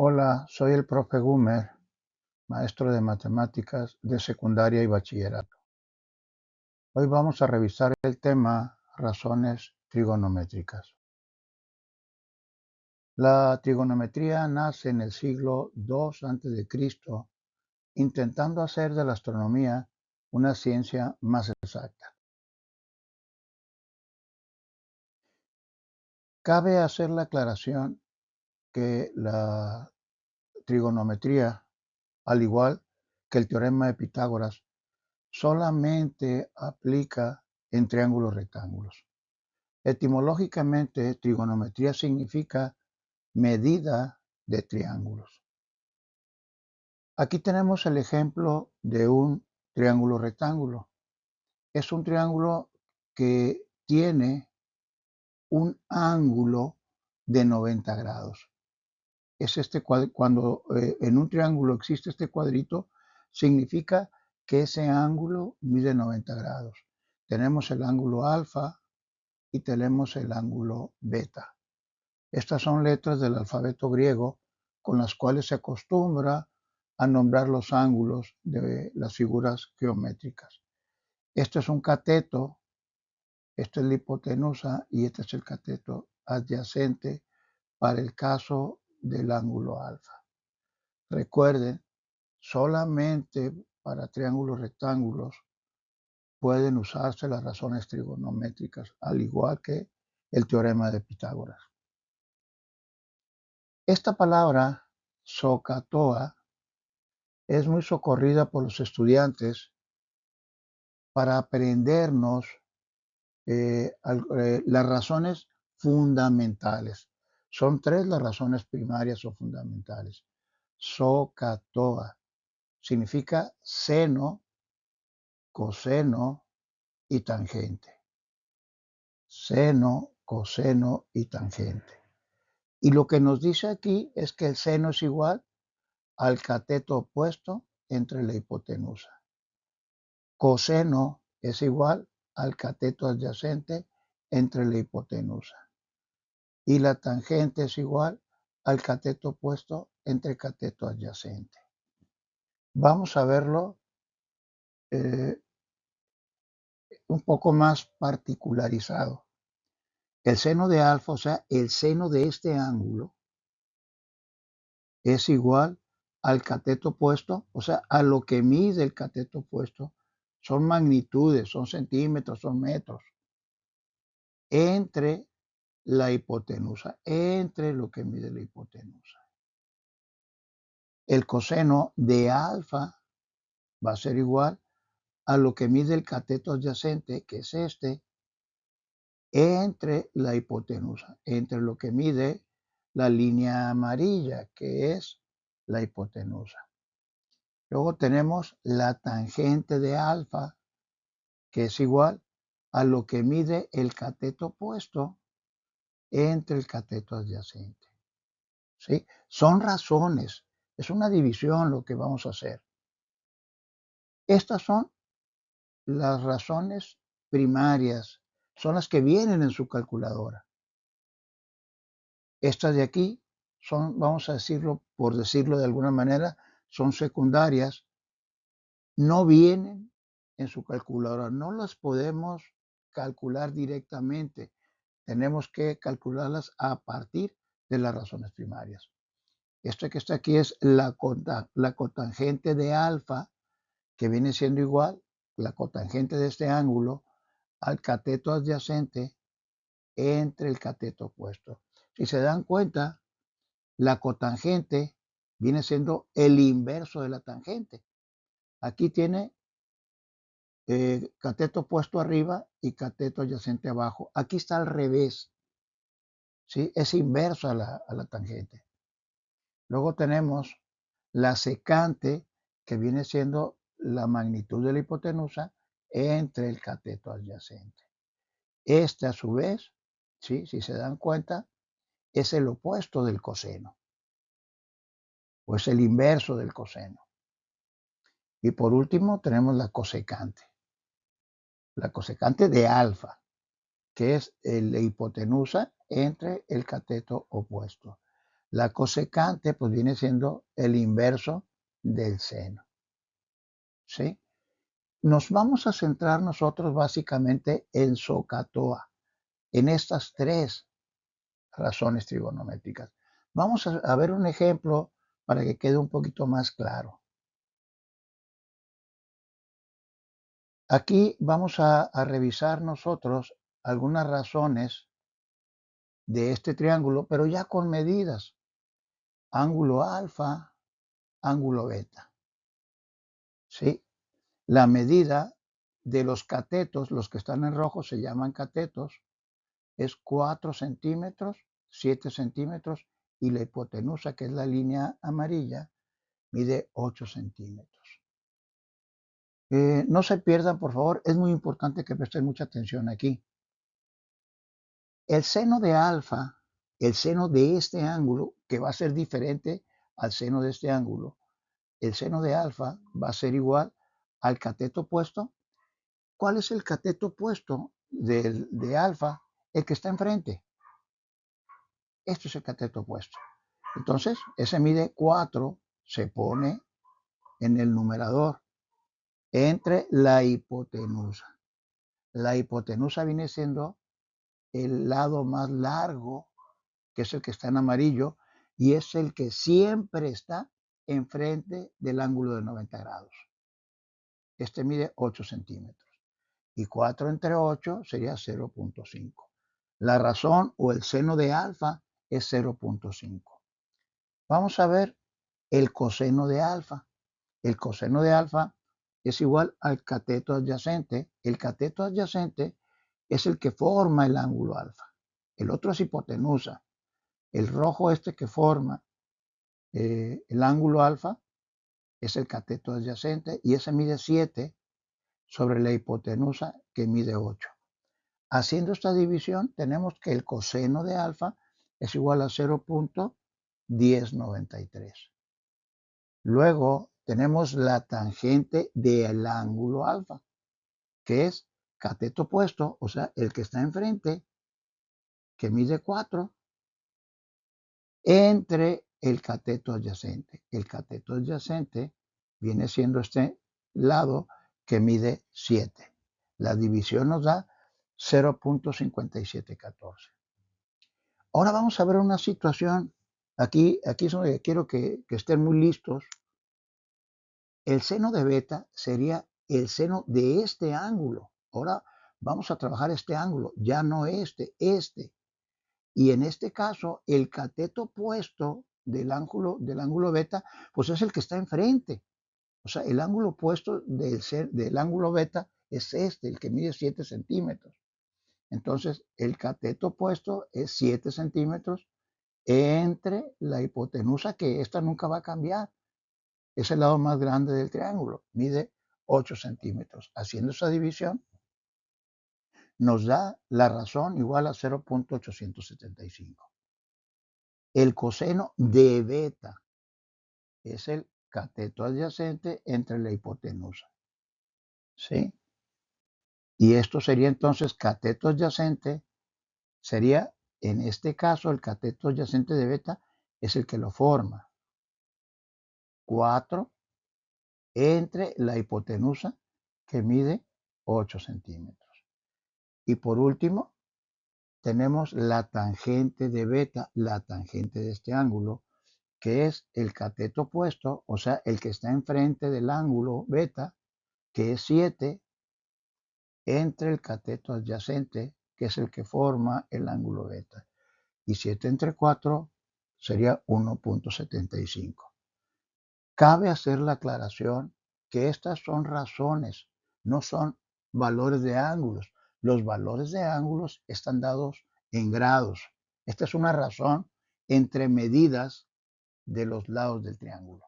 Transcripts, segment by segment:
Hola, soy el profe Gumer, maestro de matemáticas de secundaria y bachillerato. Hoy vamos a revisar el tema razones trigonométricas. La trigonometría nace en el siglo II a.C., intentando hacer de la astronomía una ciencia más exacta. Cabe hacer la aclaración que la trigonometría, al igual que el teorema de Pitágoras, solamente aplica en triángulos rectángulos. Etimológicamente, trigonometría significa medida de triángulos. Aquí tenemos el ejemplo de un triángulo rectángulo. Es un triángulo que tiene un ángulo de 90 grados. Cuando en un triángulo existe este cuadrito, significa que ese ángulo mide 90 grados. Tenemos el ángulo alfa y tenemos el ángulo beta. Estas son letras del alfabeto griego con las cuales se acostumbra a nombrar los ángulos de las figuras geométricas. Este es un cateto, esta es la hipotenusa y este es el cateto adyacente para el caso del ángulo alfa. Recuerden, solamente para triángulos rectángulos pueden usarse las razones trigonométricas, al igual que el teorema de Pitágoras. Esta palabra, SOHCAHTOA, es muy socorrida por los estudiantes para aprendernos las razones fundamentales. Son tres las razones primarias o fundamentales. SOHCAHTOA significa seno, coseno y tangente. Seno, coseno y tangente. Y lo que nos dice aquí es que el seno es igual al cateto opuesto entre la hipotenusa. Coseno es igual al cateto adyacente entre la hipotenusa. Y la tangente es igual al cateto opuesto entre el cateto adyacente. Vamos a verlo un poco más particularizado. El seno de alfa, o sea, el seno de este ángulo, es igual al cateto opuesto, o sea, a lo que mide el cateto opuesto. Son magnitudes, son centímetros, son metros. Entre la hipotenusa, entre lo que mide la hipotenusa. El coseno de alfa va a ser igual a lo que mide el cateto adyacente, que es este, entre la hipotenusa, entre lo que mide la línea amarilla, que es la hipotenusa. Luego tenemos la tangente de alfa, que es igual a lo que mide el cateto opuesto entre el cateto adyacente. ¿Sí? Son razones, es una división lo que vamos a hacer. Estas son las razones primarias, son las que vienen en su calculadora. Estas de aquí son, vamos a decirlo, por decirlo de alguna manera, son secundarias, no vienen en su calculadora, no las podemos calcular directamente, tenemos que calcularlas a partir de las razones primarias. Esto que está aquí es la cotangente de alfa, que viene siendo igual, la cotangente de este ángulo, al cateto adyacente entre el cateto opuesto. Si se dan cuenta, la cotangente viene siendo el inverso de la tangente. Aquí tiene cateto opuesto arriba y cateto adyacente abajo. Aquí está al revés, ¿sí? Es inverso a la tangente. Luego tenemos la secante, que viene siendo la magnitud de la hipotenusa entre el cateto adyacente. Este, a su vez, ¿sí? Si se dan cuenta, es el opuesto del coseno, o es el inverso del coseno. Y por último, tenemos la cosecante de alfa, que es la hipotenusa entre el cateto opuesto. La cosecante pues viene siendo el inverso del seno. ¿Sí? Nos vamos a centrar nosotros básicamente en SOHCAHTOA, en estas tres razones trigonométricas. Vamos a ver un ejemplo para que quede un poquito más claro. Aquí vamos a revisar nosotros algunas razones de este triángulo, pero ya con medidas. Ángulo alfa, ángulo beta. ¿Sí? La medida de los catetos, los que están en rojo se llaman catetos, es 4 centímetros, 7 centímetros, y la hipotenusa, que es la línea amarilla, mide 8 centímetros. No se pierdan, por favor, es muy importante que presten mucha atención aquí. El seno de alfa, el seno de este ángulo, que va a ser diferente al seno de este ángulo, el seno de alfa va a ser igual al cateto opuesto. ¿Cuál es el cateto opuesto de alfa? El que está enfrente. Este es el cateto opuesto. Entonces, ese mide 4, se pone en el numerador entre la hipotenusa. La hipotenusa viene siendo el lado más largo, que es el que está en amarillo, y es el que siempre está enfrente del ángulo de 90 grados. Este mide 8 centímetros. Y 4 entre 8 sería 0.5. La razón o el seno de alfa es 0.5. Vamos a ver el coseno de alfa. El coseno de alfa es igual al cateto adyacente. El cateto adyacente es el que forma el ángulo alfa. El otro es hipotenusa. El rojo este que forma el ángulo alfa es el cateto adyacente y ese mide 7 sobre la hipotenusa que mide 8. Haciendo esta división tenemos que el coseno de alfa es igual a 0.1093. Luego tenemos la tangente del ángulo alfa, que es cateto opuesto, o sea, el que está enfrente, que mide 4, entre el cateto adyacente. El cateto adyacente viene siendo este lado que mide 7. La división nos da 0.5714. Ahora vamos a ver una situación. Aquí es donde quiero que estén muy listos. El seno de beta sería el seno de este ángulo. Ahora vamos a trabajar este ángulo, ya no este. Y en este caso, el cateto opuesto del ángulo beta, pues es el que está enfrente. O sea, el ángulo opuesto del ángulo beta es este, el que mide 7 centímetros. Entonces, el cateto opuesto es 7 centímetros entre la hipotenusa, que esta nunca va a cambiar. Es el lado más grande del triángulo, mide 8 centímetros. Haciendo esa división, nos da la razón igual a 0.875. El coseno de beta es el cateto adyacente entre la hipotenusa. ¿Sí? Y esto sería entonces cateto adyacente, sería en este caso el cateto adyacente de beta es el que lo forma. 4 entre la hipotenusa que mide 8 centímetros. Y por último, tenemos la tangente de beta, la tangente de este ángulo, que es el cateto opuesto, o sea, el que está enfrente del ángulo beta, que es 7, entre el cateto adyacente, que es el que forma el ángulo beta. Y 7 entre 4 sería 1.75. Cabe hacer la aclaración que estas son razones, no son valores de ángulos. Los valores de ángulos están dados en grados. Esta es una razón entre medidas de los lados del triángulo.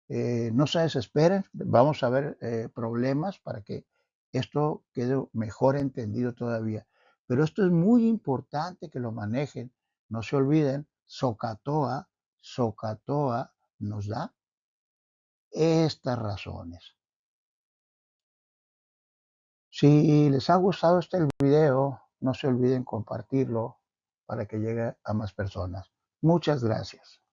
No se desesperen, vamos a ver problemas para que esto quede mejor entendido todavía. Pero esto es muy importante que lo manejen. No se olviden, SOHCAHTOA nos da estas razones. Si les ha gustado este video, no se olviden compartirlo para que llegue a más personas. Muchas gracias.